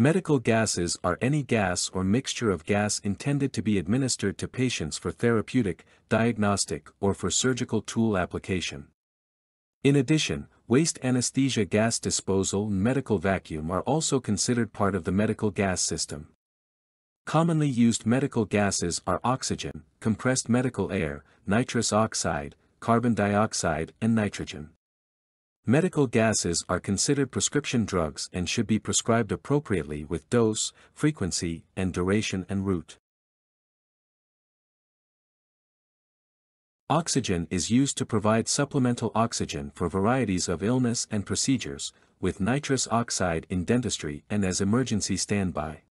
Medical gases are any gas or mixture of gas intended to be administered to patients for therapeutic, diagnostic, or for surgical tool application. In addition, waste anesthesia gas disposal and medical vacuum are also considered part of the medical gas system. Commonly used medical gases are oxygen, compressed medical air, nitrous oxide, carbon dioxide, and nitrogen. Medical gases are considered prescription drugs and should be prescribed appropriately with dose, frequency, and duration and route. Oxygen is used to provide supplemental oxygen for varieties of illness and procedures, with nitrous oxide in dentistry and as emergency standby.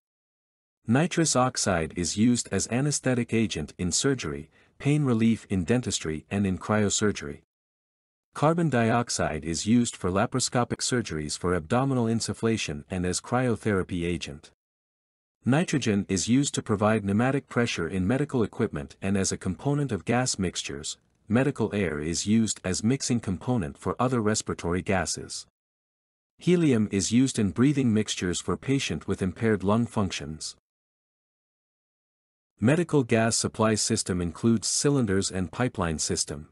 Nitrous oxide is used as anesthetic agent in surgery, pain relief in dentistry and in cryosurgery. Carbon dioxide is used for laparoscopic surgeries for abdominal insufflation and as cryotherapy agent. Nitrogen is used to provide pneumatic pressure in medical equipment and as a component of gas mixtures. Medical air is used as mixing component for other respiratory gases. Helium is used in breathing mixtures for patient with impaired lung functions. Medical gas supply system includes cylinders and pipeline system.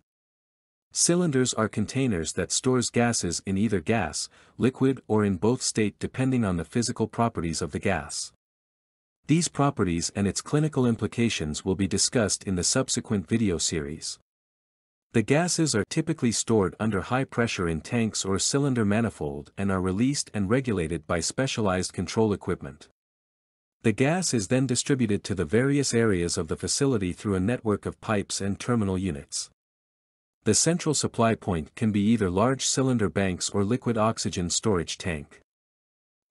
Cylinders are containers that stores gases in either gas, liquid or in both state depending on the physical properties of the gas. These properties and its clinical implications will be discussed in the subsequent video series. The gases are typically stored under high pressure in tanks or cylinder manifold and are released and regulated by specialized control equipment. The gas is then distributed to the various areas of the facility through a network of pipes and terminal units. The central supply point can be either large cylinder banks or liquid oxygen storage tank.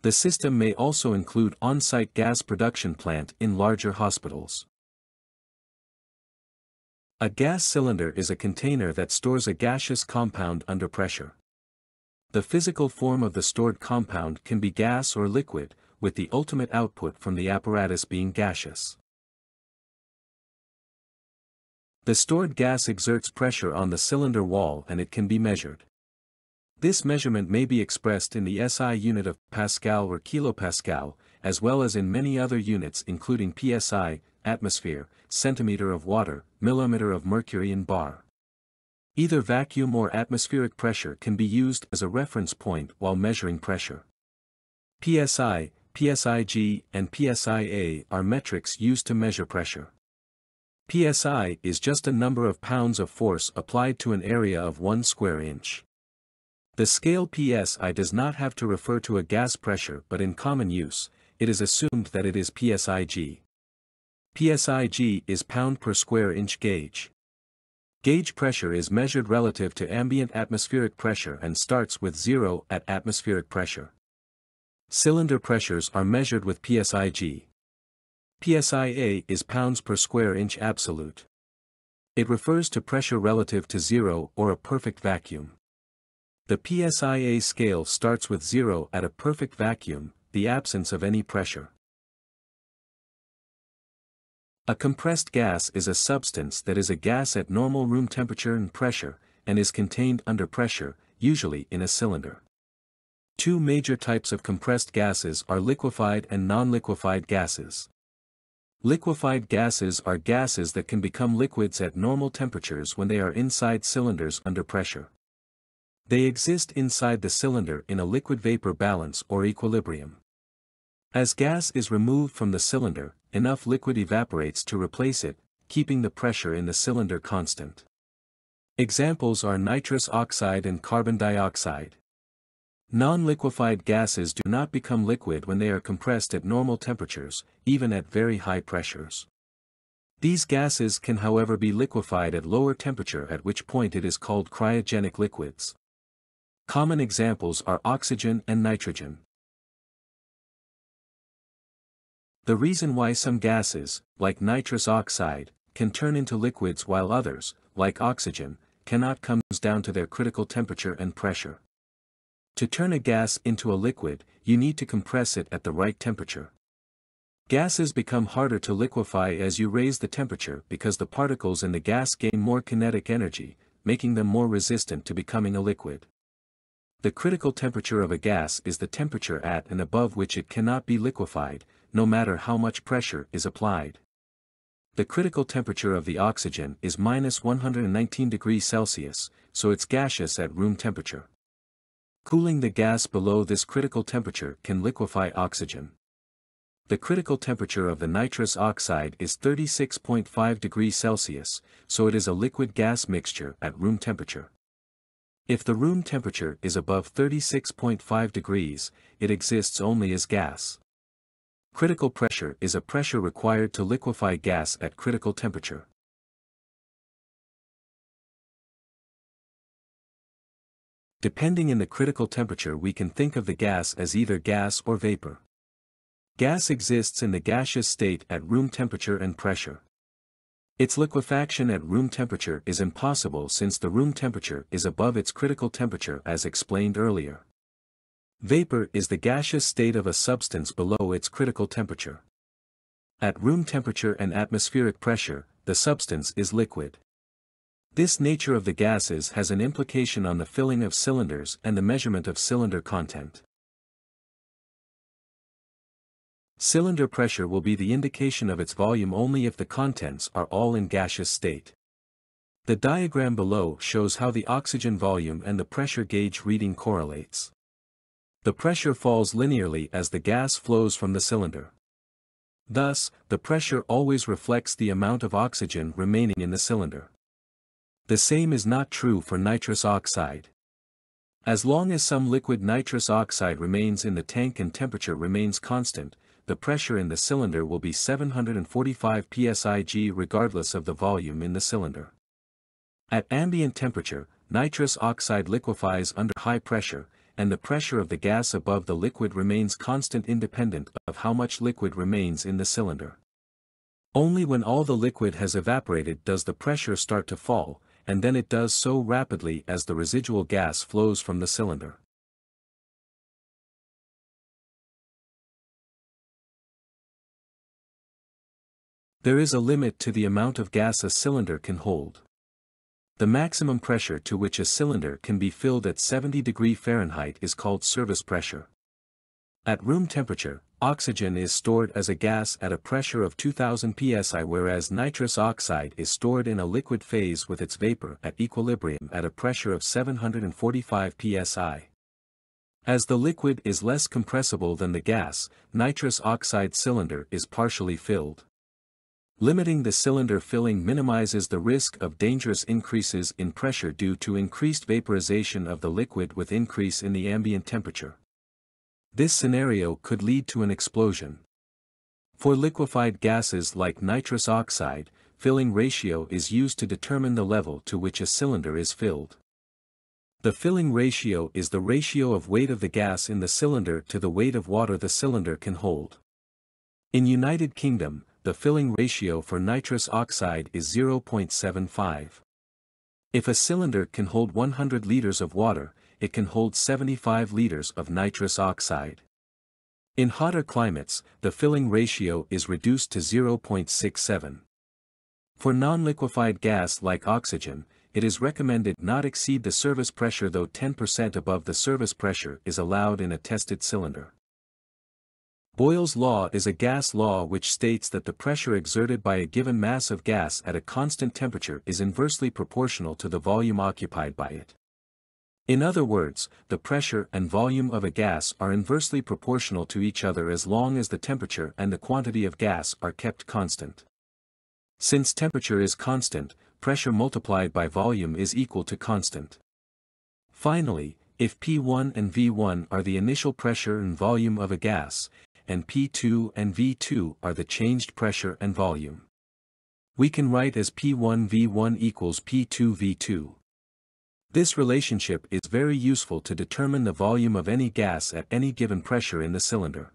The system may also include on-site gas production plant in larger hospitals. A gas cylinder is a container that stores a gaseous compound under pressure. The physical form of the stored compound can be gas or liquid, with the ultimate output from the apparatus being gaseous. The stored gas exerts pressure on the cylinder wall and it can be measured. This measurement may be expressed in the SI unit of Pascal or kilopascal, as well as in many other units including psi, atmosphere, centimeter of water, millimeter of mercury and bar. Either vacuum or atmospheric pressure can be used as a reference point while measuring pressure. PSI, PSIG, and PSIA are metrics used to measure pressure. PSI is just a number of pounds of force applied to an area of 1 square inch. The scale PSI does not have to refer to a gas pressure, but in common use, it is assumed that it is PSIG. PSIG is pound per square inch gauge. Gauge pressure is measured relative to ambient atmospheric pressure and starts with 0 at atmospheric pressure. Cylinder pressures are measured with PSIG. PSIA is pounds per square inch absolute. It refers to pressure relative to 0 or a perfect vacuum. The PSIA scale starts with 0 at a perfect vacuum, the absence of any pressure. A compressed gas is a substance that is a gas at normal room temperature and pressure, and is contained under pressure, usually in a cylinder. Two major types of compressed gases are liquefied and non-liquefied gases. Liquefied gases are gases that can become liquids at normal temperatures when they are inside cylinders under pressure. They exist inside the cylinder in a liquid-vapor balance or equilibrium. As gas is removed from the cylinder, enough liquid evaporates to replace it, keeping the pressure in the cylinder constant. Examples are nitrous oxide and carbon dioxide. Non-liquefied gases do not become liquid when they are compressed at normal temperatures, even at very high pressures. These gases can however be liquefied at lower temperature, at which point it is called cryogenic liquids. Common examples are oxygen and nitrogen. The reason why some gases, like nitrous oxide, can turn into liquids while others, like oxygen, cannot comes down to their critical temperature and pressure. To turn a gas into a liquid, you need to compress it at the right temperature. Gases become harder to liquefy as you raise the temperature because the particles in the gas gain more kinetic energy, making them more resistant to becoming a liquid. The critical temperature of a gas is the temperature at and above which it cannot be liquefied, no matter how much pressure is applied. The critical temperature of the oxygen is -119 degrees Celsius, so it's gaseous at room temperature. Cooling the gas below this critical temperature can liquefy oxygen. The critical temperature of the nitrous oxide is 36.5 degrees Celsius, so it is a liquid-gas mixture at room temperature. If the room temperature is above 36.5 degrees, it exists only as gas. Critical pressure is a pressure required to liquefy gas at critical temperature. Depending on the critical temperature, we can think of the gas as either gas or vapor. Gas exists in the gaseous state at room temperature and pressure. Its liquefaction at room temperature is impossible since the room temperature is above its critical temperature as explained earlier. Vapor is the gaseous state of a substance below its critical temperature. At room temperature and atmospheric pressure, the substance is liquid. This nature of the gases has an implication on the filling of cylinders and the measurement of cylinder content. Cylinder pressure will be the indication of its volume only if the contents are all in gaseous state. The diagram below shows how the oxygen volume and the pressure gauge reading correlates. The pressure falls linearly as the gas flows from the cylinder. Thus, the pressure always reflects the amount of oxygen remaining in the cylinder. The same is not true for nitrous oxide. As long as some liquid nitrous oxide remains in the tank and temperature remains constant, the pressure in the cylinder will be 745 psig regardless of the volume in the cylinder. At ambient temperature, nitrous oxide liquefies under high pressure, and the pressure of the gas above the liquid remains constant independent of how much liquid remains in the cylinder. Only when all the liquid has evaporated does the pressure start to fall, and then it does so rapidly as the residual gas flows from the cylinder. There is a limit to the amount of gas a cylinder can hold. The maximum pressure to which a cylinder can be filled at 70 degrees Fahrenheit is called service pressure. At room temperature, oxygen is stored as a gas at a pressure of 2000 psi, whereas nitrous oxide is stored in a liquid phase with its vapor at equilibrium at a pressure of 745 psi. As the liquid is less compressible than the gas, nitrous oxide cylinder is partially filled. Limiting the cylinder filling minimizes the risk of dangerous increases in pressure due to increased vaporization of the liquid with increase in the ambient temperature. This scenario could lead to an explosion. For liquefied gases like nitrous oxide, filling ratio is used to determine the level to which a cylinder is filled. The filling ratio is the ratio of weight of the gas in the cylinder to the weight of water the cylinder can hold. In United Kingdom, the filling ratio for nitrous oxide is 0.75. If a cylinder can hold 100 liters of water, it can hold 75 liters of nitrous oxide. In hotter climates, the filling ratio is reduced to 0.67. For non-liquefied gas like oxygen, it is recommended not exceed the service pressure, though 10% above the service pressure is allowed in a tested cylinder. Boyle's law is a gas law which states that the pressure exerted by a given mass of gas at a constant temperature is inversely proportional to the volume occupied by it. In other words, the pressure and volume of a gas are inversely proportional to each other as long as the temperature and the quantity of gas are kept constant. Since temperature is constant, pressure multiplied by volume is equal to constant. Finally, if P1 and V1 are the initial pressure and volume of a gas, and P2 and V2 are the changed pressure and volume, we can write as P1V1 equals P2V2. This relationship is very useful to determine the volume of any gas at any given pressure in the cylinder.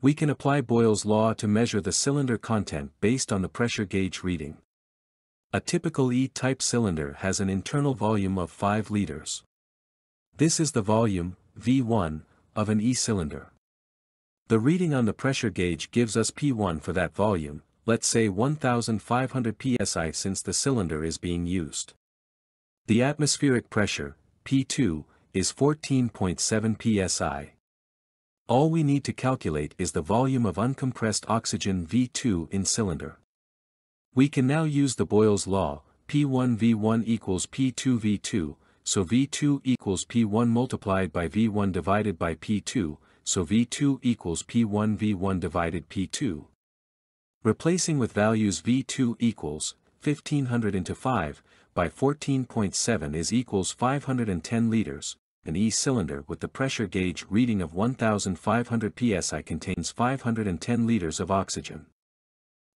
We can apply Boyle's law to measure the cylinder content based on the pressure gauge reading. A typical E-type cylinder has an internal volume of 5 liters. This is the volume, V1, of an E-cylinder. The reading on the pressure gauge gives us P1 for that volume, let's say 1500 psi since the cylinder is being used. The atmospheric pressure, P2, is 14.7 psi. All we need to calculate is the volume of uncompressed oxygen V2 in cylinder. We can now use the Boyle's law, P1V1 equals P2V2, so V2 equals P1 multiplied by V1 divided by P2, so V2 equals P1V1 divided P2. Replacing with values V2 equals 1500 into 5 by 14.7 is equals 510 liters. An E cylinder with the pressure gauge reading of 1500 psi contains 510 liters of oxygen.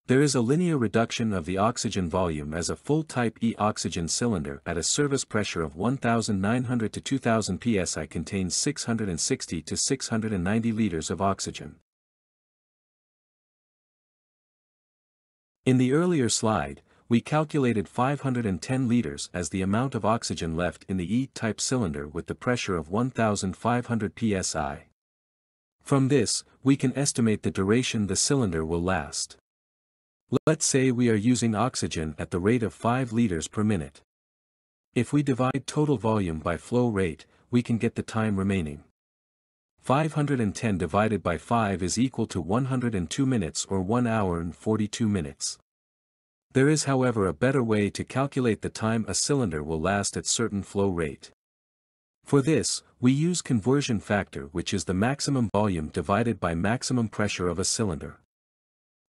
There is a linear reduction of the oxygen volume as a full type E oxygen cylinder at a service pressure of 1900 to 2000 psi contains 660 to 690 liters of oxygen. In the earlier slide, we calculated 510 liters as the amount of oxygen left in the E-type cylinder with the pressure of 1500 psi. From this, we can estimate the duration the cylinder will last. Let's say we are using oxygen at the rate of 5 liters per minute. If we divide total volume by flow rate, we can get the time remaining. 510 divided by 5 is equal to 102 minutes or 1 hour and 42 minutes. There is however a better way to calculate the time a cylinder will last at certain flow rate. For this, we use conversion factor, which is the maximum volume divided by maximum pressure of a cylinder.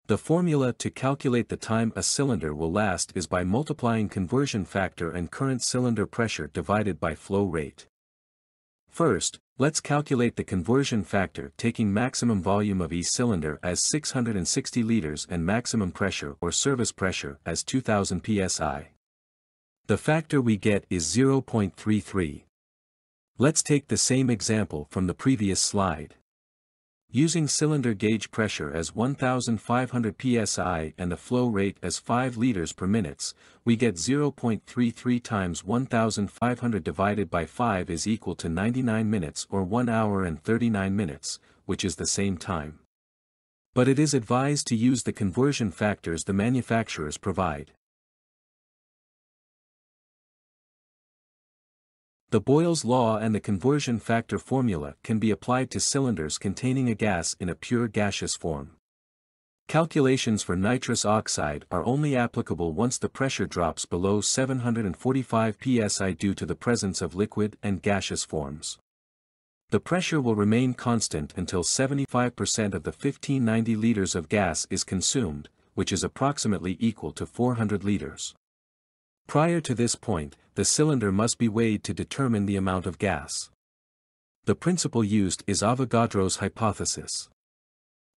The formula to calculate the time a cylinder will last is by multiplying conversion factor and current cylinder pressure divided by flow rate. First, let's calculate the conversion factor taking maximum volume of each cylinder as 660 liters and maximum pressure or service pressure as 2000 psi. The factor we get is 0.33. Let's take the same example from the previous slide. Using cylinder gauge pressure as 1500 psi and the flow rate as 5 liters per minute, we get 0.33 times 1500 divided by 5 is equal to 99 minutes or 1 hour and 39 minutes, which is the same time. But it is advised to use the conversion factors the manufacturers provide. The Boyle's law and the conversion factor formula can be applied to cylinders containing a gas in a pure gaseous form. Calculations for nitrous oxide are only applicable once the pressure drops below 745 psi due to the presence of liquid and gaseous forms. The pressure will remain constant until 75% of the 1590 liters of gas is consumed, which is approximately equal to 400 liters. Prior to this point, the cylinder must be weighed to determine the amount of gas. The principle used is Avogadro's hypothesis.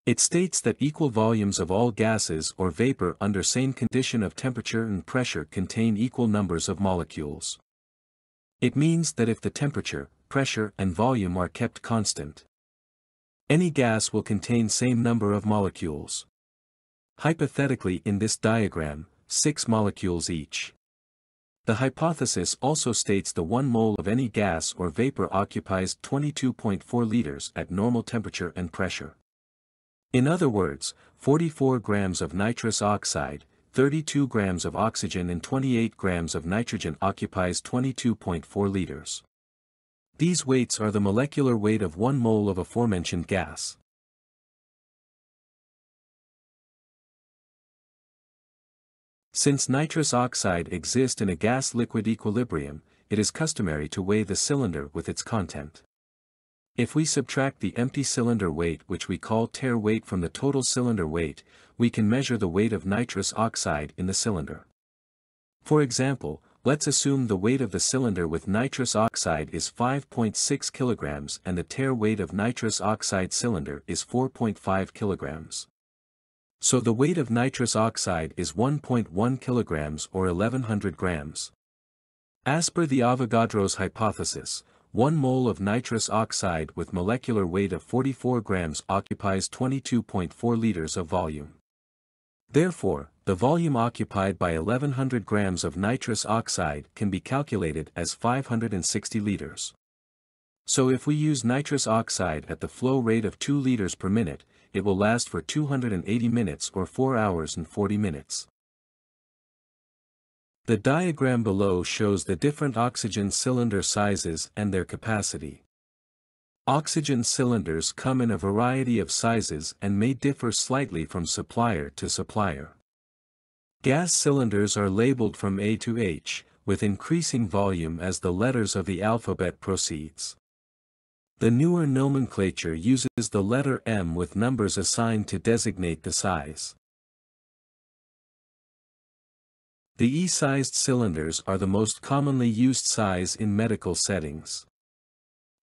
It states that equal volumes of all gases or vapor under same condition of temperature and pressure contain equal numbers of molecules. It means that if the temperature, pressure and volume are kept constant, any gas will contain same number of molecules. Hypothetically in this diagram, 6 molecules each. The hypothesis also states the 1 mole of any gas or vapor occupies 22.4 liters at normal temperature and pressure. In other words, 44 grams of nitrous oxide, 32 grams of oxygen and 28 grams of nitrogen occupies 22.4 liters. These weights are the molecular weight of 1 mole of aforementioned gas. Since nitrous oxide exists in a gas-liquid equilibrium, it is customary to weigh the cylinder with its content. If we subtract the empty cylinder weight, which we call tare weight, from the total cylinder weight, we can measure the weight of nitrous oxide in the cylinder. For example, let's assume the weight of the cylinder with nitrous oxide is 5.6 kilograms and the tare weight of nitrous oxide cylinder is 4.5 kilograms. So the weight of nitrous oxide is 1.1 kilograms or 1100 grams. As per the Avogadro's hypothesis, 1 mole of nitrous oxide with molecular weight of 44 grams occupies 22.4 liters of volume. Therefore, the volume occupied by 1100 grams of nitrous oxide can be calculated as 560 liters. So if we use nitrous oxide at the flow rate of 2 liters per minute, it will last for 280 minutes or 4 hours and 40 minutes. The diagram below shows the different oxygen cylinder sizes and their capacity. Oxygen cylinders come in a variety of sizes and may differ slightly from supplier to supplier. Gas cylinders are labeled from A to H, with increasing volume as the letters of the alphabet proceeds. The newer nomenclature uses the letter M with numbers assigned to designate the size. The E-sized cylinders are the most commonly used size in medical settings.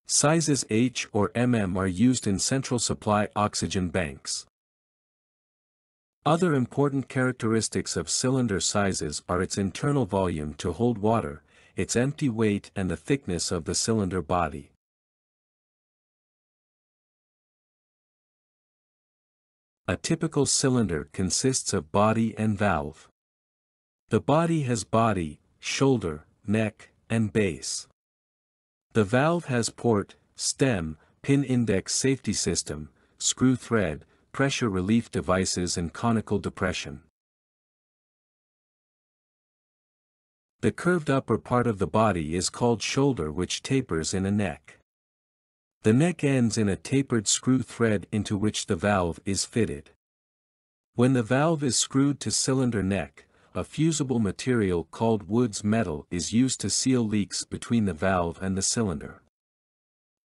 Sizes H or MM are used in central supply oxygen banks. Other important characteristics of cylinder sizes are its internal volume to hold water, its empty weight and the thickness of the cylinder body. A typical cylinder consists of body and valve. The body has body, shoulder, neck, and base. The valve has port, stem, pin index safety system, screw thread, pressure relief devices and conical depression. The curved upper part of the body is called shoulder, which tapers in a neck. The neck ends in a tapered screw thread into which the valve is fitted. When the valve is screwed to cylinder neck, a fusible material called Wood's metal is used to seal leaks between the valve and the cylinder.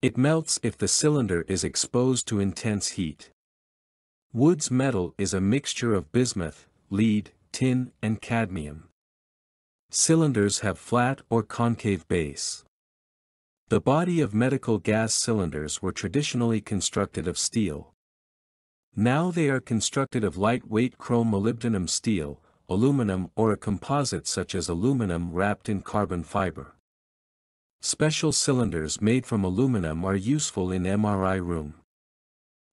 It melts if the cylinder is exposed to intense heat. Wood's metal is a mixture of bismuth, lead, tin, and cadmium. Cylinders have flat or concave base. The body of medical gas cylinders were traditionally constructed of steel. Now they are constructed of lightweight chrome molybdenum steel, aluminum or a composite such as aluminum wrapped in carbon fiber. Special cylinders made from aluminum are useful in MRI room.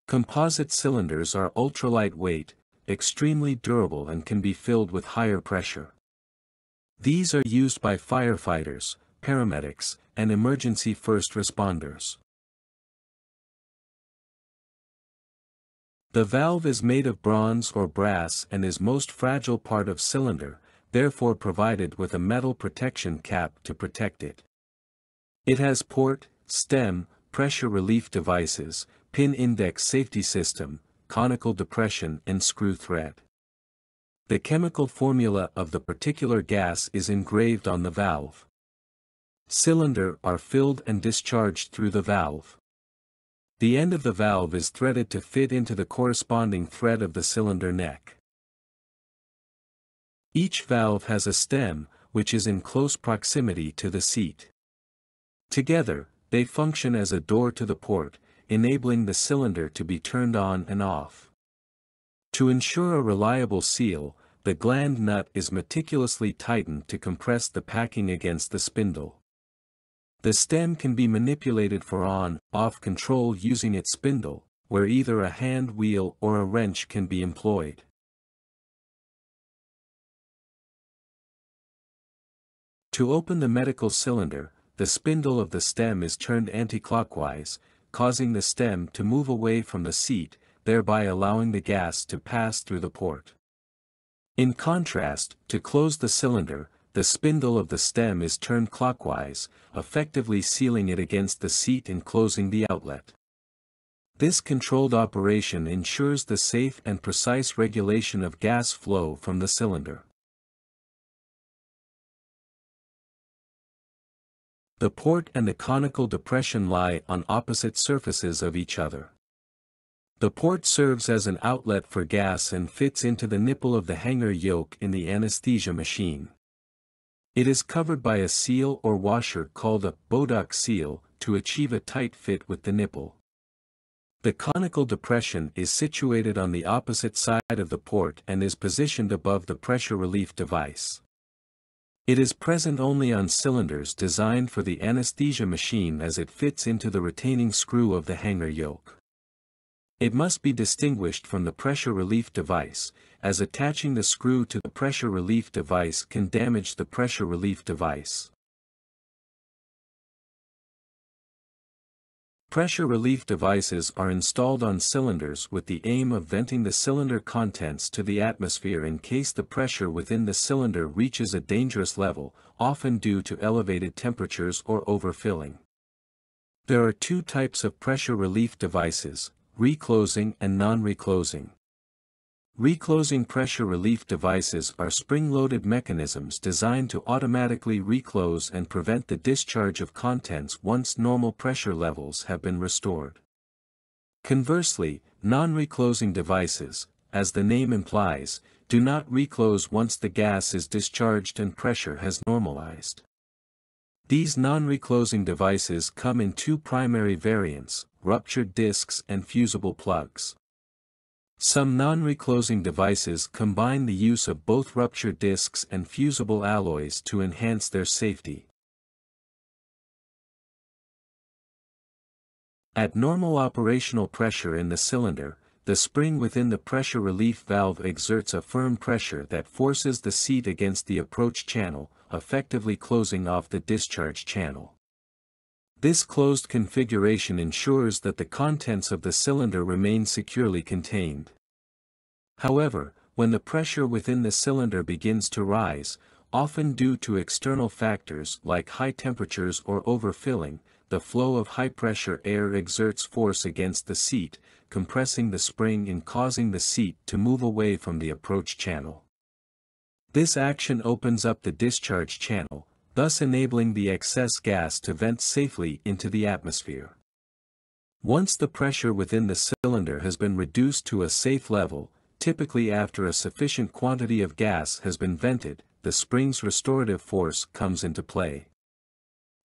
Composite cylinders are ultra-lightweight, extremely durable and can be filled with higher pressure. These are used by firefighters, paramedics, and emergency first responders. The valve is made of bronze or brass and is most fragile part of cylinder, therefore provided with a metal protection cap to protect it. It has port, stem, pressure relief devices, pin index safety system, conical depression and screw thread. The chemical formula of the particular gas is engraved on the valve. Cylinder are filled and discharged through the valve. The end of the valve is threaded to fit into the corresponding thread of the cylinder neck. Each valve has a stem, which is in close proximity to the seat. Together, they function as a door to the port, enabling the cylinder to be turned on and off. To ensure a reliable seal, the gland nut is meticulously tightened to compress the packing against the spindle. The stem can be manipulated for on-off control using its spindle, where either a hand wheel or a wrench can be employed. To open the medical cylinder, the spindle of the stem is turned anti-clockwise, causing the stem to move away from the seat, thereby allowing the gas to pass through the port. In contrast, to close the cylinder, the spindle of the stem is turned clockwise, effectively sealing it against the seat and closing the outlet. This controlled operation ensures the safe and precise regulation of gas flow from the cylinder. The port and the conical depression lie on opposite surfaces of each other. The port serves as an outlet for gas and fits into the nipple of the hanger yoke in the anesthesia machine. It is covered by a seal or washer called a Bodock seal to achieve a tight fit with the nipple. The conical depression is situated on the opposite side of the port and is positioned above the pressure relief device. It is present only on cylinders designed for the anesthesia machine as it fits into the retaining screw of the hanger yoke. It must be distinguished from the pressure relief device, as attaching the screw to the pressure relief device can damage the pressure relief device. Pressure relief devices are installed on cylinders with the aim of venting the cylinder contents to the atmosphere in case the pressure within the cylinder reaches a dangerous level, often due to elevated temperatures or overfilling. There are two types of pressure relief devices: reclosing and non-reclosing. Reclosing pressure relief devices are spring-loaded mechanisms designed to automatically reclose and prevent the discharge of contents once normal pressure levels have been restored. Conversely, non-reclosing devices, as the name implies, do not reclose once the gas is discharged and pressure has normalized. These non-reclosing devices come in two primary variants: ruptured discs and fusible plugs. Some non-reclosing devices combine the use of both ruptured discs and fusible alloys to enhance their safety. At normal operational pressure in the cylinder, the spring within the pressure relief valve exerts a firm pressure that forces the seat against the approach channel, effectively closing off the discharge channel. This closed configuration ensures that the contents of the cylinder remain securely contained. However, when the pressure within the cylinder begins to rise, often due to external factors like high temperatures or overfilling, the flow of high-pressure air exerts force against the seat, compressing the spring and causing the seat to move away from the approach channel. This action opens up the discharge channel, thus enabling the excess gas to vent safely into the atmosphere. Once the pressure within the cylinder has been reduced to a safe level, typically after a sufficient quantity of gas has been vented, the spring's restorative force comes into play.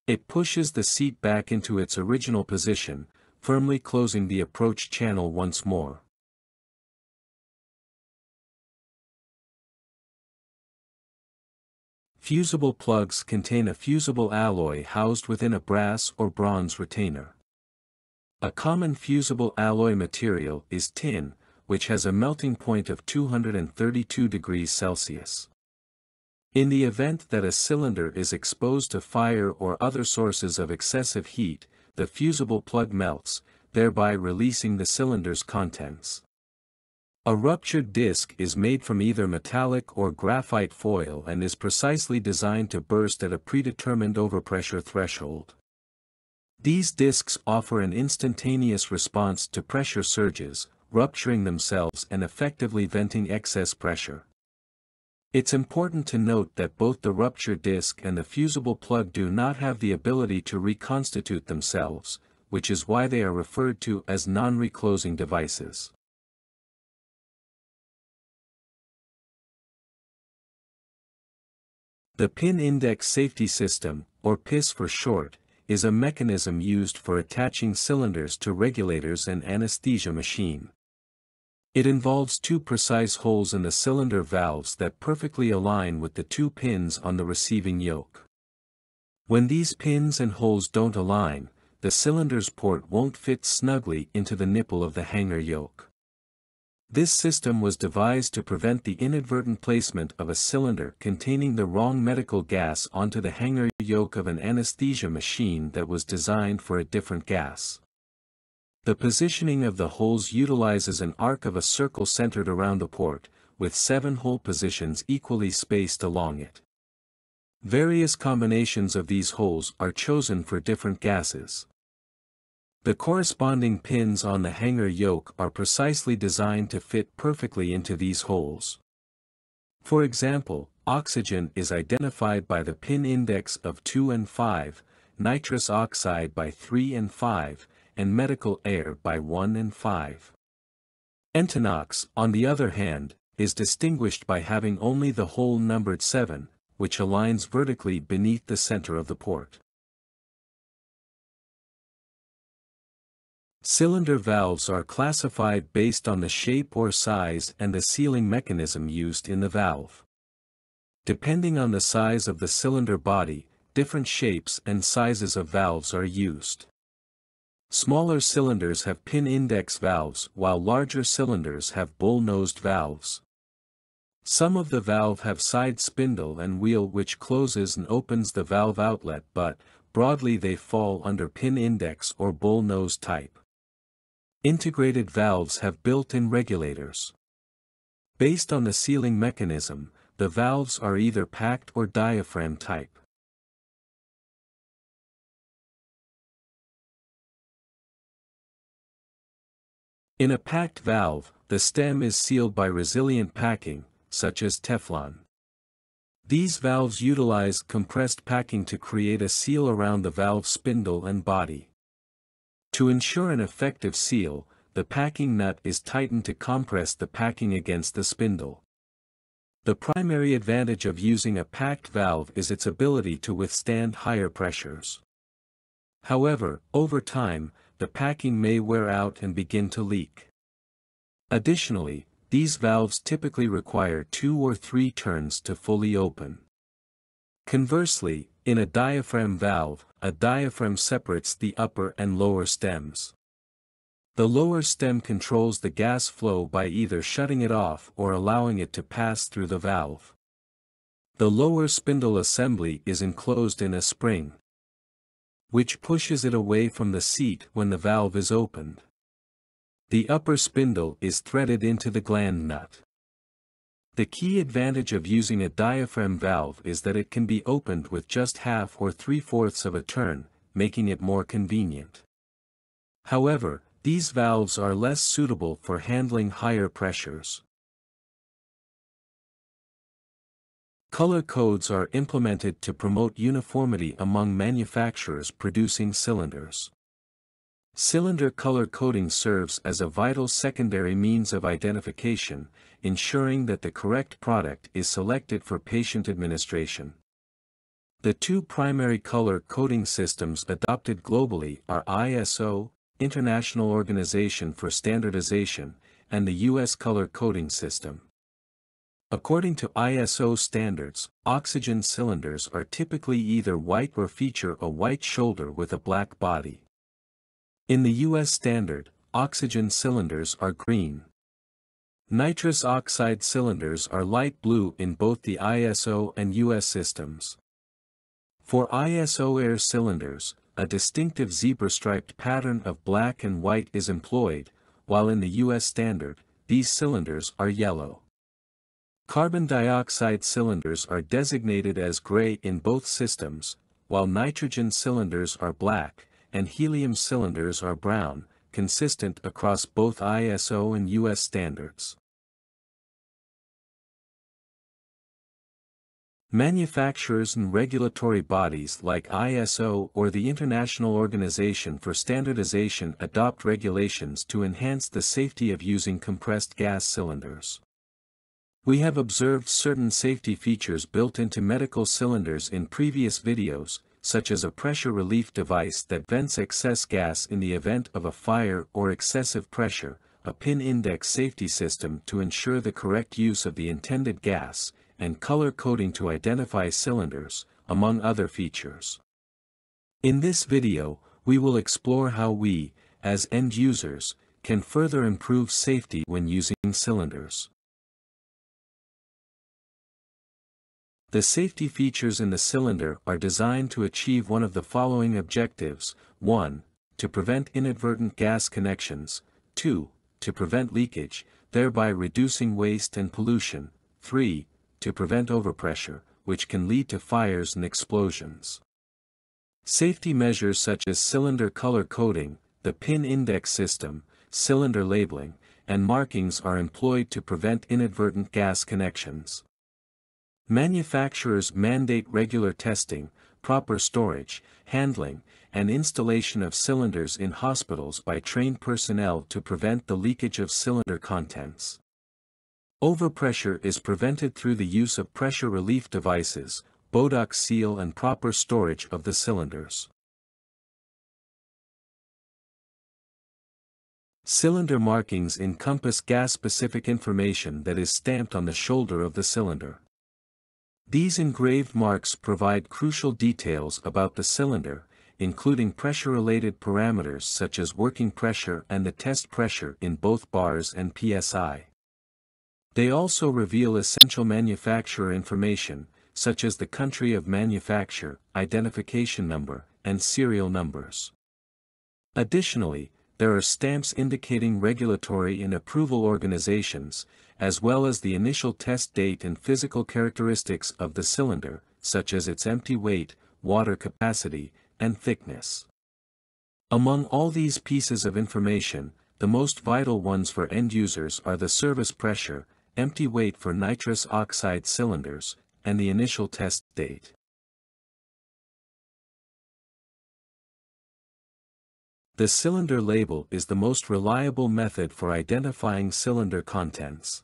It pushes the seat back into its original position, firmly closing the approach channel once more. Fusible plugs contain a fusible alloy housed within a brass or bronze retainer. A common fusible alloy material is tin, which has a melting point of 232 degrees Celsius. In the event that a cylinder is exposed to fire or other sources of excessive heat, the fusible plug melts, thereby releasing the cylinder's contents. A ruptured disc is made from either metallic or graphite foil and is precisely designed to burst at a predetermined overpressure threshold. These discs offer an instantaneous response to pressure surges, rupturing themselves and effectively venting excess pressure. It's important to note that both the ruptured disc and the fusible plug do not have the ability to reconstitute themselves, which is why they are referred to as non-reclosing devices. The Pin Index Safety System, or PIS for short, is a mechanism used for attaching cylinders to regulators and anesthesia machine. It involves two precise holes in the cylinder valves that perfectly align with the two pins on the receiving yoke. When these pins and holes don't align, the cylinder's port won't fit snugly into the nipple of the hanger yoke. This system was devised to prevent the inadvertent placement of a cylinder containing the wrong medical gas onto the hanger yoke of an anesthesia machine that was designed for a different gas. The positioning of the holes utilizes an arc of a circle centered around the port, with 7 hole positions equally spaced along it. Various combinations of these holes are chosen for different gases. The corresponding pins on the hanger yoke are precisely designed to fit perfectly into these holes. For example, oxygen is identified by the pin index of 2 and 5, nitrous oxide by 3 and 5, and medical air by 1 and 5. Entanox, on the other hand, is distinguished by having only the hole numbered 7, which aligns vertically beneath the center of the port. Cylinder valves are classified based on the shape or size and the sealing mechanism used in the valve. Depending on the size of the cylinder body, different shapes and sizes of valves are used. Smaller cylinders have pin index valves while larger cylinders have bull-nosed valves. Some of the valve have side spindle and wheel which closes and opens the valve outlet, but, broadly they fall under pin index or bull nose type. Integrated valves have built-in regulators. Based on the sealing mechanism, the valves are either packed or diaphragm type. In a packed valve, the stem is sealed by resilient packing, such as Teflon. These valves utilize compressed packing to create a seal around the valve spindle and body. To ensure an effective seal, the packing nut is tightened to compress the packing against the spindle. The primary advantage of using a packed valve is its ability to withstand higher pressures. However, over time, the packing may wear out and begin to leak. Additionally, these valves typically require 2 or 3 turns to fully open. Conversely, in a diaphragm valve, a diaphragm separates the upper and lower stems. The lower stem controls the gas flow by either shutting it off or allowing it to pass through the valve. The lower spindle assembly is enclosed in a spring, which pushes it away from the seat when the valve is opened. The upper spindle is threaded into the gland nut. The key advantage of using a diaphragm valve is that it can be opened with just half or 3/4 of a turn, making it more convenient. However, these valves are less suitable for handling higher pressures. Color codes are implemented to promote uniformity among manufacturers producing cylinders. Cylinder color coding serves as a vital secondary means of identification, ensuring that the correct product is selected for patient administration. The 2 primary color coding systems adopted globally are ISO, International Organization for Standardization, and the US Color Coding System. According to ISO standards, oxygen cylinders are typically either white or feature a white shoulder with a black body. In the US standard, oxygen cylinders are green. Nitrous oxide cylinders are light blue in both the ISO and US systems. For ISO air cylinders, a distinctive zebra-striped pattern of black and white is employed, while in the US standard, these cylinders are yellow. Carbon dioxide cylinders are designated as gray in both systems, while nitrogen cylinders are black, and helium cylinders are brown, consistent across both ISO and US standards. Manufacturers and regulatory bodies like ISO or the International Organization for Standardization adopt regulations to enhance the safety of using compressed gas cylinders. We have observed certain safety features built into medical cylinders in previous videos, such as a pressure relief device that vents excess gas in the event of a fire or excessive pressure, a pin index safety system to ensure the correct use of the intended gas, and color coding to identify cylinders, among other features. In this video, we will explore how we, as end users, can further improve safety when using cylinders. The safety features in the cylinder are designed to achieve one of the following objectives: 1. To prevent inadvertent gas connections, 2. To prevent leakage, thereby reducing waste and pollution, 3. To prevent overpressure, which can lead to fires and explosions. Safety measures such as cylinder color coding, the pin index system, cylinder labeling, and markings are employed to prevent inadvertent gas connections. Manufacturers mandate regular testing, proper storage, handling, and installation of cylinders in hospitals by trained personnel to prevent the leakage of cylinder contents. Overpressure is prevented through the use of pressure relief devices, Bodox seal, and proper storage of the cylinders. Cylinder markings encompass gas-specific information that is stamped on the shoulder of the cylinder. These engraved marks provide crucial details about the cylinder, including pressure-related parameters such as working pressure and the test pressure in both bars and psi. They also reveal essential manufacturer information, such as the country of manufacture, identification number, and serial numbers. Additionally, there are stamps indicating regulatory and approval organizations, as well as the initial test date and physical characteristics of the cylinder, such as its empty weight, water capacity, and thickness. Among all these pieces of information, the most vital ones for end users are the service pressure, empty weight for nitrous oxide cylinders, and the initial test date. The cylinder label is the most reliable method for identifying cylinder contents.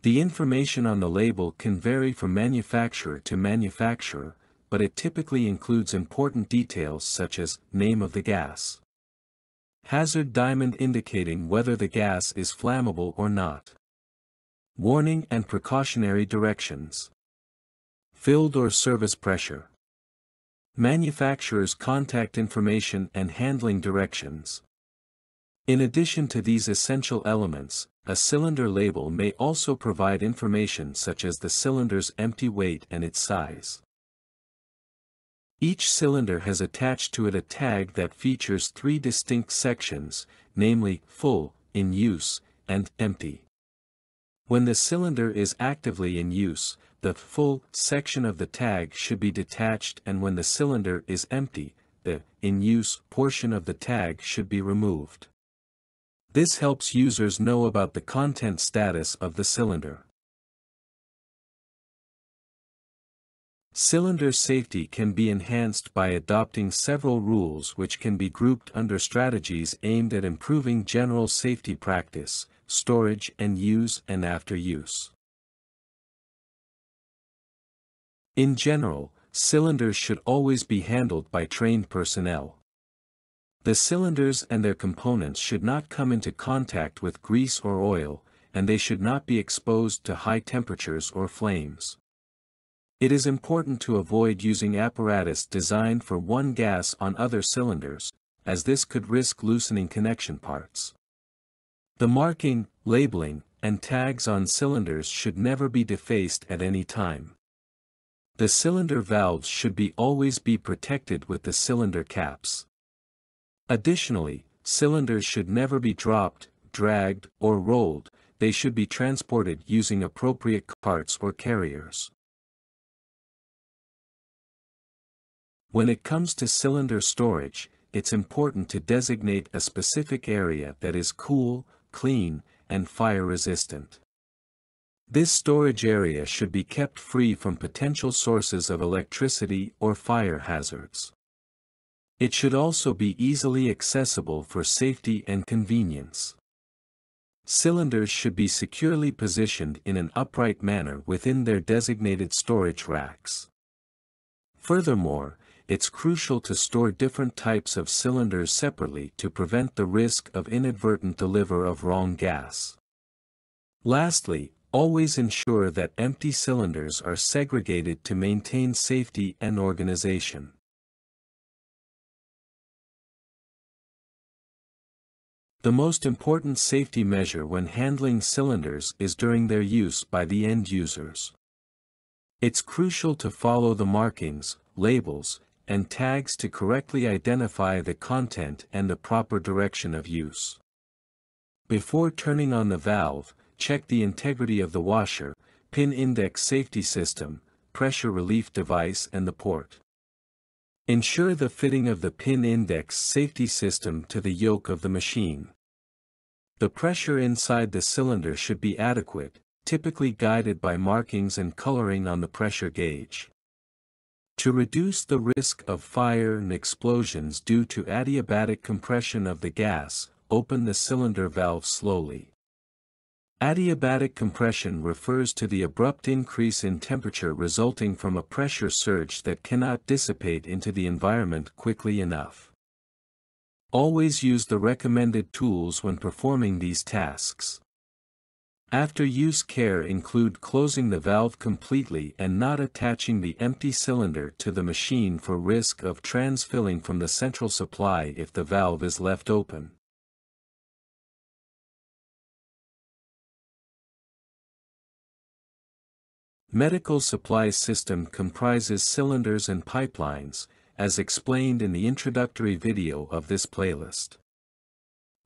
The information on the label can vary from manufacturer to manufacturer, but it typically includes important details such as name of the gas, hazard diamond indicating whether the gas is flammable or not, warning and precautionary directions, filled or service pressure, manufacturer's contact information and handling directions. In addition to these essential elements, a cylinder label may also provide information such as the cylinder's empty weight and its size. Each cylinder has attached to it a tag that features 3 distinct sections, namely, full, in use, and empty. When the cylinder is actively in use, the full section of the tag should be detached, and when the cylinder is empty, the in use portion of the tag should be removed. This helps users know about the content status of the cylinder. Cylinder safety can be enhanced by adopting several rules which can be grouped under strategies aimed at improving general safety practice, storage and use and after use. In general, cylinders should always be handled by trained personnel. The cylinders and their components should not come into contact with grease or oil, and they should not be exposed to high temperatures or flames. It is important to avoid using apparatus designed for one gas on other cylinders, as this could risk loosening connection parts. The marking, labeling, and tags on cylinders should never be defaced at any time. The cylinder valves should always be protected with the cylinder caps. Additionally, cylinders should never be dropped, dragged, or rolled. They should be transported using appropriate carts or carriers. When it comes to cylinder storage, it's important to designate a specific area that is cool, clean, and fire-resistant. This storage area should be kept free from potential sources of electricity or fire hazards. It should also be easily accessible for safety and convenience. Cylinders should be securely positioned in an upright manner within their designated storage racks. Furthermore, it's crucial to store different types of cylinders separately to prevent the risk of inadvertent delivery of wrong gas. Lastly, always ensure that empty cylinders are segregated to maintain safety and organization. The most important safety measure when handling cylinders is during their use by the end users. It's crucial to follow the markings, labels, and tags to correctly identify the content and the proper direction of use. Before turning on the valve, check the integrity of the washer, pin index safety system, pressure relief device and the port. Ensure the fitting of the pin index safety system to the yoke of the machine. The pressure inside the cylinder should be adequate, typically guided by markings and coloring on the pressure gauge. To reduce the risk of fire and explosions due to adiabatic compression of the gas, open the cylinder valve slowly. Adiabatic compression refers to the abrupt increase in temperature resulting from a pressure surge that cannot dissipate into the environment quickly enough. Always use the recommended tools when performing these tasks. After-use care include closing the valve completely and not attaching the empty cylinder to the machine for risk of transfilling from the central supply if the valve is left open. Medical supply system comprises cylinders and pipelines, as explained in the introductory video of this playlist.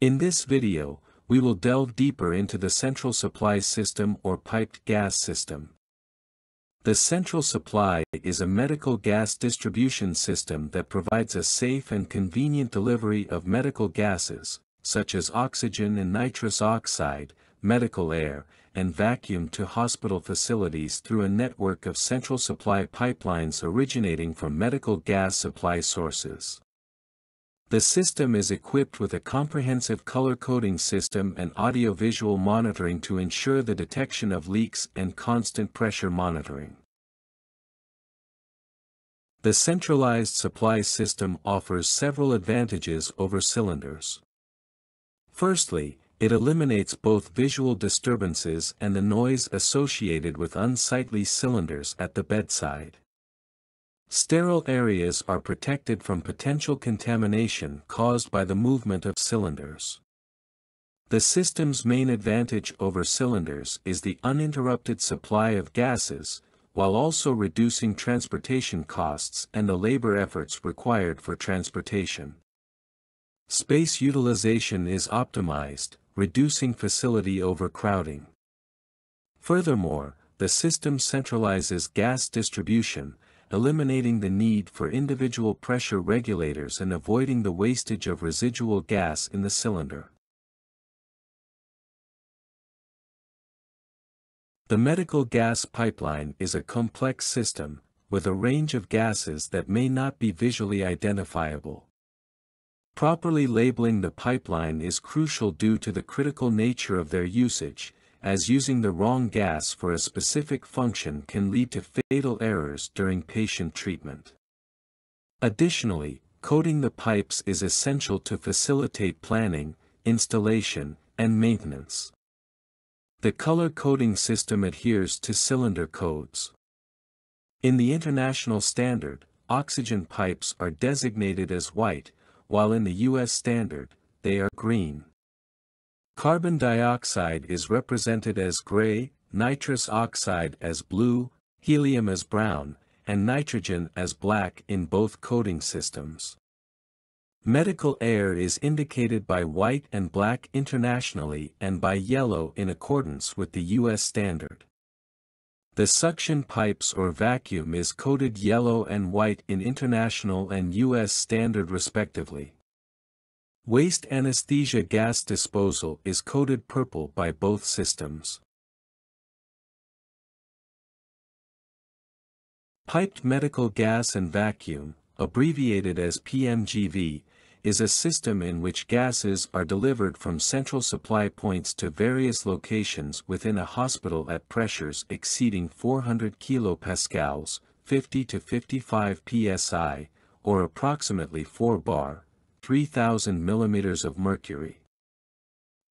In this video, we will delve deeper into the central supply system or piped gas system. The central supply is a medical gas distribution system that provides a safe and convenient delivery of medical gases, such as oxygen and nitrous oxide, medical air, and vacuum to hospital facilities through a network of central supply pipelines originating from medical gas supply sources. The system is equipped with a comprehensive color coding system and audio-visual monitoring to ensure the detection of leaks and constant pressure monitoring. The centralized supply system offers several advantages over cylinders. Firstly, it eliminates both visual disturbances and the noise associated with unsightly cylinders at the bedside. Sterile areas are protected from potential contamination caused by the movement of cylinders. The system's main advantage over cylinders is the uninterrupted supply of gases, while also reducing transportation costs and the labor efforts required for transportation. Space utilization is optimized, reducing facility overcrowding. Furthermore, the system centralizes gas distribution, eliminating the need for individual pressure regulators and avoiding the wastage of residual gas in the cylinder. The medical gas pipeline is a complex system, with a range of gases that may not be visually identifiable. Properly labeling the pipeline is crucial due to the critical nature of their usage, as using the wrong gas for a specific function can lead to fatal errors during patient treatment. Additionally, coding the pipes is essential to facilitate planning, installation, and maintenance. The color coding system adheres to cylinder codes. In the international standard, oxygen pipes are designated as white, while in the US standard, they are green. Carbon dioxide is represented as gray, nitrous oxide as blue, helium as brown, and nitrogen as black in both coding systems. Medical air is indicated by white and black internationally and by yellow in accordance with the US standard. The suction pipes or vacuum is coded yellow and white in international and US standard respectively. Waste anesthesia gas disposal is coded purple by both systems. Piped medical gas and vacuum, abbreviated as PMGV, is a system in which gases are delivered from central supply points to various locations within a hospital at pressures exceeding 400 kilopascals, 50 to 55 psi, or approximately 4 bar, 3,000 millimeters of mercury.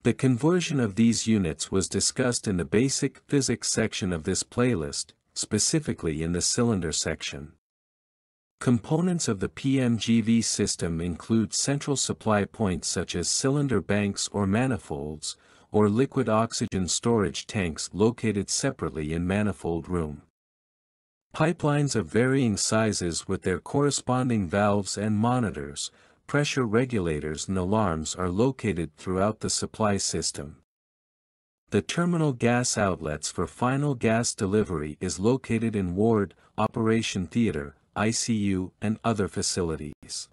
The conversion of these units was discussed in the basic physics section of this playlist, specifically in the cylinder section. Components of the PMGV system include central supply points such as cylinder banks or manifolds, or liquid oxygen storage tanks located separately in manifold room. Pipelines of varying sizes with their corresponding valves and monitors, pressure regulators and alarms are located throughout the supply system. The terminal gas outlets for final gas delivery is located in ward, operation theater, ICU, and other facilities.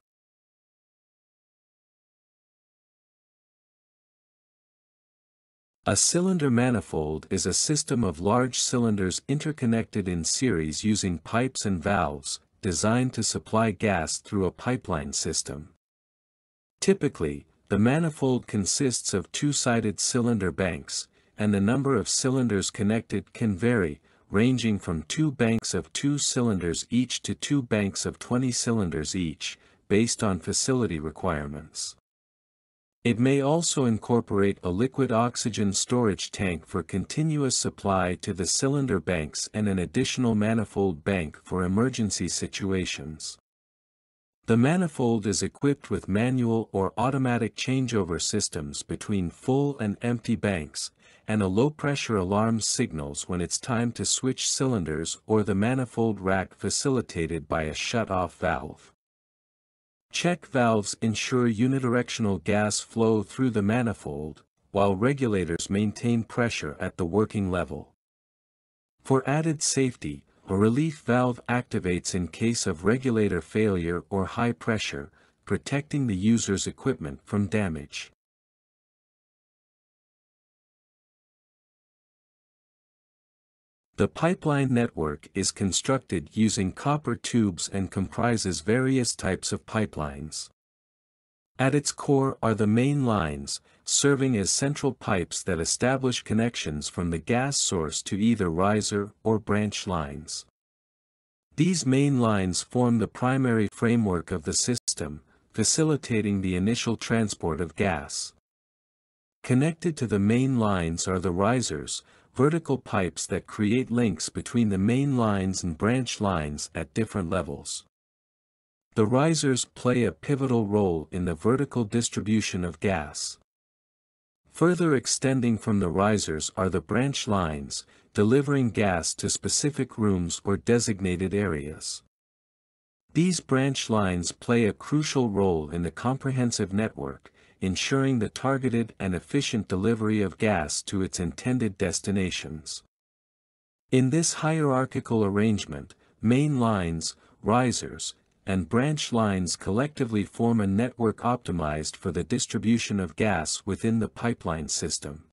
A cylinder manifold is a system of large cylinders interconnected in series using pipes and valves, designed to supply gas through a pipeline system. Typically, the manifold consists of two-sided cylinder banks, and the number of cylinders connected can vary, ranging from 2 banks of 2 cylinders each to 2 banks of 20 cylinders each, based on facility requirements. It may also incorporate a liquid oxygen storage tank for continuous supply to the cylinder banks and an additional manifold bank for emergency situations. The manifold is equipped with manual or automatic changeover systems between full and empty banks, and a low-pressure alarm signals when it's time to switch cylinders or the manifold rack facilitated by a shut-off valve. Check valves ensure unidirectional gas flow through the manifold, while regulators maintain pressure at the working level. For added safety, a relief valve activates in case of regulator failure or high pressure, protecting the user's equipment from damage. The pipeline network is constructed using copper tubes and comprises various types of pipelines. At its core are the main lines, serving as central pipes that establish connections from the gas source to either riser or branch lines. These main lines form the primary framework of the system, facilitating the initial transport of gas. Connected to the main lines are the risers, vertical pipes that create links between the main lines and branch lines at different levels. The risers play a pivotal role in the vertical distribution of gas. Further extending from the risers are the branch lines, delivering gas to specific rooms or designated areas. These branch lines play a crucial role in the comprehensive network, ensuring the targeted and efficient delivery of gas to its intended destinations. In this hierarchical arrangement, main lines, risers, and branch lines collectively form a network optimized for the distribution of gas within the pipeline system.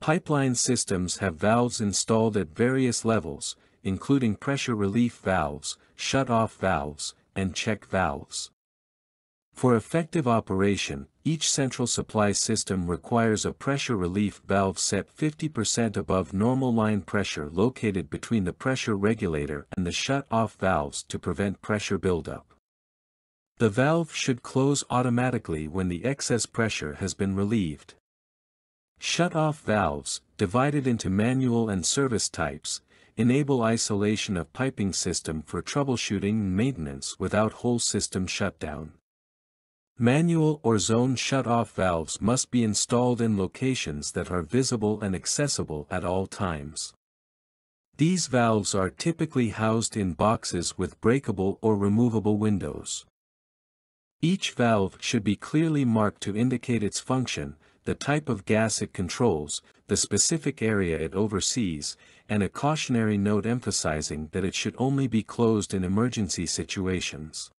Pipeline systems have valves installed at various levels, including pressure relief valves, shut-off valves, and check valves. For effective operation, each central supply system requires a pressure relief valve set 50% above normal line pressure located between the pressure regulator and the shut-off valves to prevent pressure buildup. The valve should close automatically when the excess pressure has been relieved. Shut-off valves, divided into manual and service types, enable isolation of piping system for troubleshooting and maintenance without whole system shutdown. Manual or zone shut-off valves must be installed in locations that are visible and accessible at all times. These valves are typically housed in boxes with breakable or removable windows. Each valve should be clearly marked to indicate its function, the type of gas it controls, the specific area it oversees, and a cautionary note emphasizing that it should only be closed in emergency situations.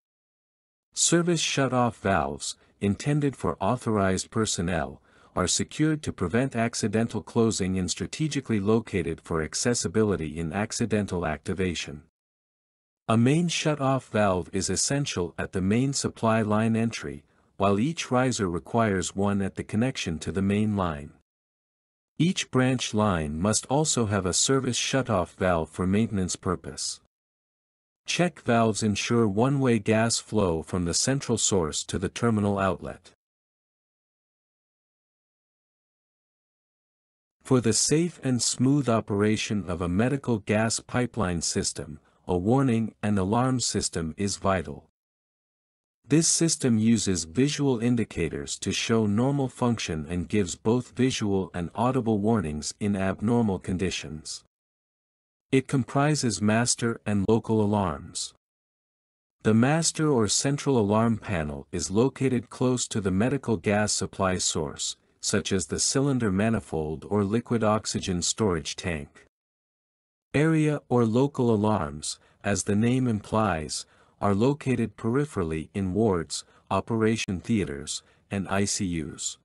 Service shut-off valves, intended for authorized personnel, are secured to prevent accidental closing and strategically located for accessibility in accidental activation. A main shut-off valve is essential at the main supply line entry, while each riser requires one at the connection to the main line. Each branch line must also have a service shut-off valve for maintenance purpose. Check valves ensure one-way gas flow from the central source to the terminal outlet. For the safe and smooth operation of a medical gas pipeline system, a warning and alarm system is vital. This system uses visual indicators to show normal function and gives both visual and audible warnings in abnormal conditions. It comprises master and local alarms. The master or central alarm panel is located close to the medical gas supply source, such as the cylinder manifold or liquid oxygen storage tank. Area or local alarms, as the name implies, are located peripherally in wards, operation theaters, and ICUs.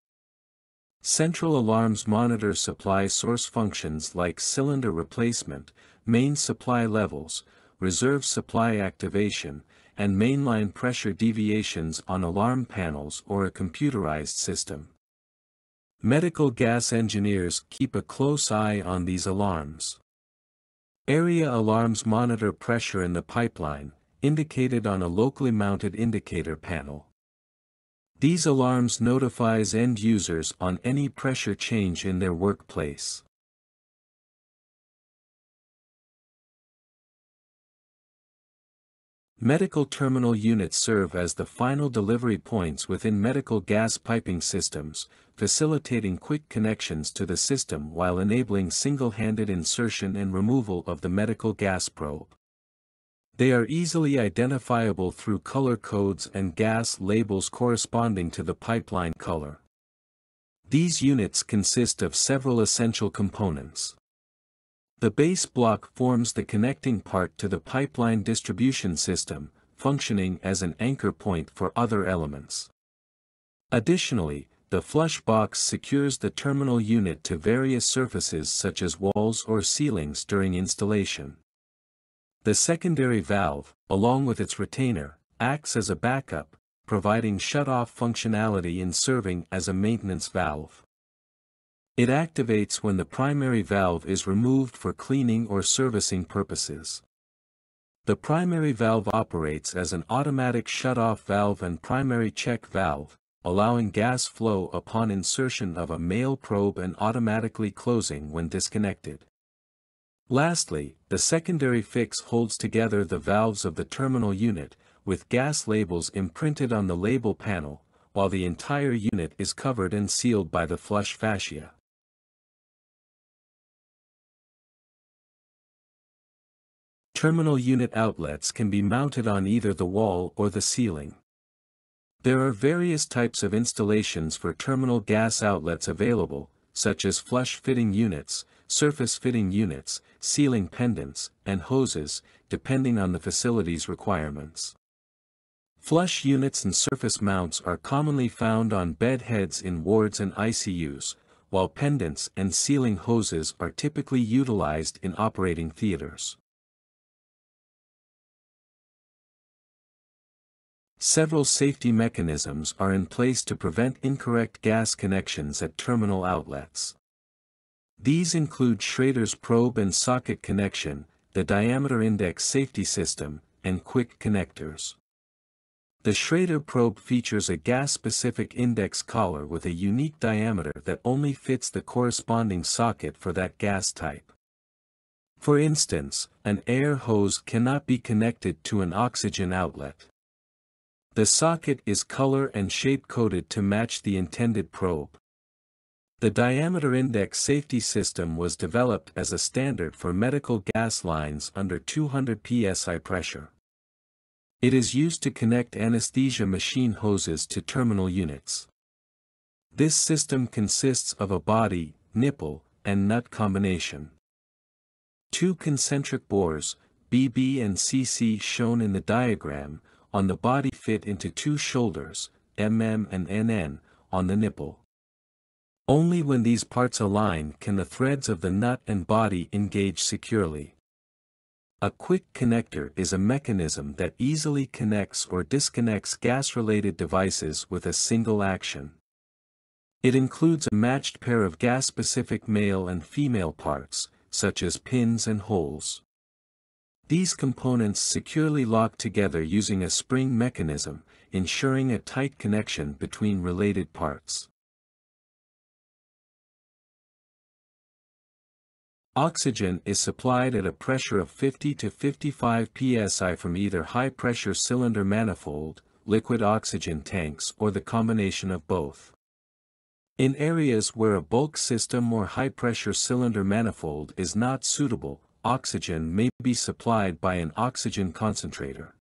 Central alarms monitor supply source functions like cylinder replacement, main supply levels, reserve supply activation, and mainline pressure deviations on alarm panels or a computerized system. Medical gas engineers keep a close eye on these alarms. Area alarms monitor pressure in the pipeline, indicated on a locally mounted indicator panel. These alarms notifies end users on any pressure change in their workplace. Medical terminal units serve as the final delivery points within medical gas piping systems, facilitating quick connections to the system while enabling single-handed insertion and removal of the medical gas probe. They are easily identifiable through color codes and gas labels corresponding to the pipeline color. These units consist of several essential components. The base block forms the connecting part to the pipeline distribution system, functioning as an anchor point for other elements. Additionally, the flush box secures the terminal unit to various surfaces such as walls or ceilings during installation. The secondary valve, along with its retainer, acts as a backup, providing shut-off functionality in serving as a maintenance valve. It activates when the primary valve is removed for cleaning or servicing purposes. The primary valve operates as an automatic shut-off valve and primary check valve, allowing gas flow upon insertion of a male probe and automatically closing when disconnected. Lastly, the secondary fix holds together the valves of the terminal unit, with gas labels imprinted on the label panel, while the entire unit is covered and sealed by the flush fascia. Terminal unit outlets can be mounted on either the wall or the ceiling. There are various types of installations for terminal gas outlets available, such as flush fitting units, surface fitting units, ceiling pendants, and hoses, depending on the facility's requirements. Flush units and surface mounts are commonly found on bed heads in wards and ICUs, while pendants and ceiling hoses are typically utilized in operating theaters. Several safety mechanisms are in place to prevent incorrect gas connections at terminal outlets. These include Schrader's probe and socket connection, the diameter index safety system, and quick connectors. The Schrader probe features a gas-specific index collar with a unique diameter that only fits the corresponding socket for that gas type. For instance, an air hose cannot be connected to an oxygen outlet. The socket is color and shape coded to match the intended probe. The diameter index safety system was developed as a standard for medical gas lines under 200 psi pressure. It is used to connect anesthesia machine hoses to terminal units. This system consists of a body, nipple, and nut combination. Two concentric bores, BB and CC shown in the diagram, on the body fit into two shoulders, MM and NN, on the nipple. Only when these parts align can the threads of the nut and body engage securely. A quick connector is a mechanism that easily connects or disconnects gas-related devices with a single action. It includes a matched pair of gas-specific male and female parts, such as pins and holes. These components securely lock together using a spring mechanism, ensuring a tight connection between related parts. Oxygen is supplied at a pressure of 50 to 55 psi from either high-pressure cylinder manifold, liquid oxygen tanks or the combination of both. In areas where a bulk system or high-pressure cylinder manifold is not suitable, oxygen may be supplied by an oxygen concentrator.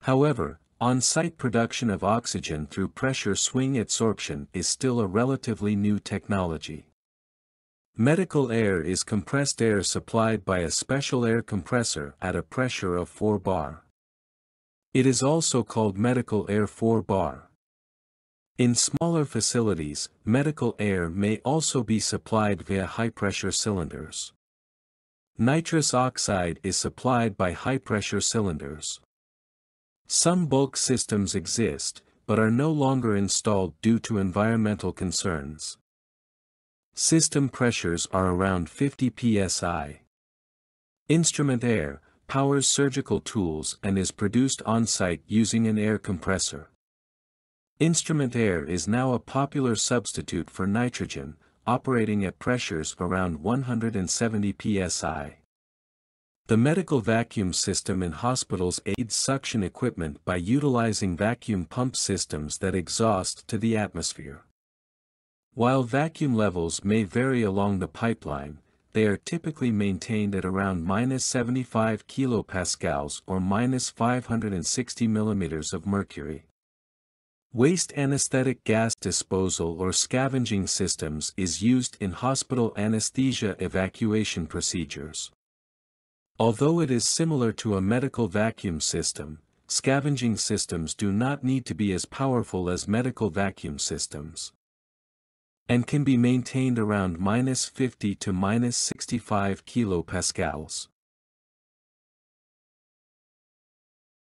However, on-site production of oxygen through pressure swing adsorption is still a relatively new technology. Medical air is compressed air supplied by a special air compressor at a pressure of 4 bar. It is also called medical air 4 bar. In smaller facilities, medical air may also be supplied via high-pressure cylinders. Nitrous oxide is supplied by high-pressure cylinders. Some bulk systems exist, but are no longer installed due to environmental concerns. System pressures are around 50 psi. Instrument air powers surgical tools and is produced on-site using an air compressor. Instrument air is now a popular substitute for nitrogen, operating at pressures around 170 psi. The medical vacuum system in hospitals aids suction equipment by utilizing vacuum pump systems that exhaust to the atmosphere. While vacuum levels may vary along the pipeline, they are typically maintained at around -75 kilopascals or -560 mm of mercury. Waste anesthetic gas disposal or scavenging systems is used in hospital anesthesia evacuation procedures. Although it is similar to a medical vacuum system, scavenging systems do not need to be as powerful as medical vacuum systems, and can be maintained around -50 to -65 kilopascals.